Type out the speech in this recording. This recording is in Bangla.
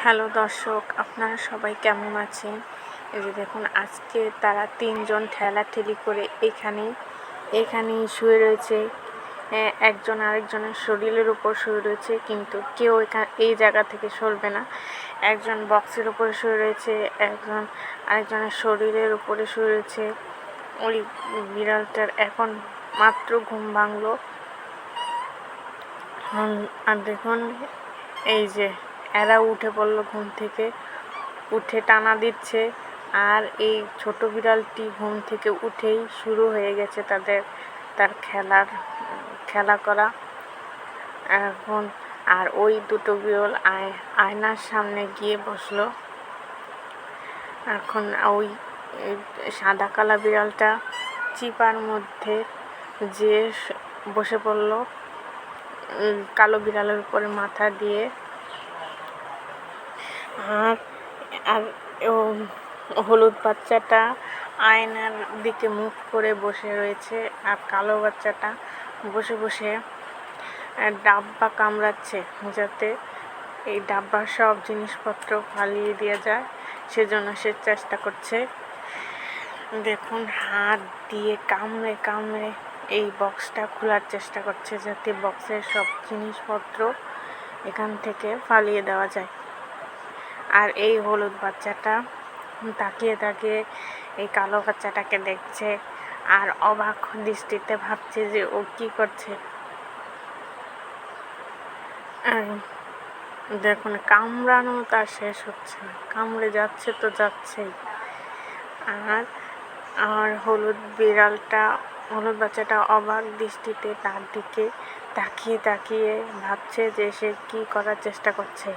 হ্যালো দর্শক, আপনারা সবাই কেমন আছেন? এই যে দেখুন, আজকে তারা তিনজন ঠেলাঠেলি করে এখানেই শুয়ে রয়েছে। একজন আরেকজনের শরীরের উপর শুয়ে রয়েছে, কিন্তু কেউ এই জায়গা থেকে সরবে না। একজন বক্সের উপরে শুয়ে রয়েছে, একজন আরেকজনের শরীরের উপরে শুয়ে রয়েছে। ওই বিড়ালটার এখন মাত্র ঘুম ভাঙলো। আর দেখুন, এই যে এরা উঠে পড়লো ঘুম থেকে, উঠে টানা দিচ্ছে। আর এই ছোট বিড়ালটি ঘুম থেকে উঠেই শুরু হয়ে গেছে তার খেলা করা এখন। আর ওই দুটো বিড়াল আয়নার সামনে গিয়ে বসলো। এখন ওই সাদা কালা বিড়ালটা চিপার মধ্যে যে বসে পড়লো কালো বিড়ালের উপরে মাথা দিয়ে। আর হলুদ বাচ্চাটা আয়নার দিকে মুখ করে বসে রয়েছে, আর কালো বাচ্চাটা বসে বসে ডাব্বা কামড়াচ্ছে, যাতে এই ডাব্বার সব জিনিসপত্র ফালিয়ে দেওয়া যায়, সেজন্য সে চেষ্টা করছে। দেখুন, হাত দিয়ে কামড়ে কামড়ে এই বক্সটা খোলার চেষ্টা করছে, যাতে বক্সের সব জিনিসপত্র এখান থেকে ফালিয়ে দেওয়া যায়। আর এই হলুদ বাচ্চাটা তাকিয়ে তাকিয়ে এই কালো বাচ্চাটাকে দেখছে, আর অবাক দৃষ্টিতে ভাবছে যে ও কি করছে। দেখুন, কামড়ানো তার শেষ হচ্ছে না, কামড়ে যাচ্ছে তো যাচ্ছেই। আর হলুদ বাচ্চাটা অবাক দৃষ্টিতে তার দিকে তাকিয়ে তাকিয়ে ভাবছে যে সে কি করার চেষ্টা করছে।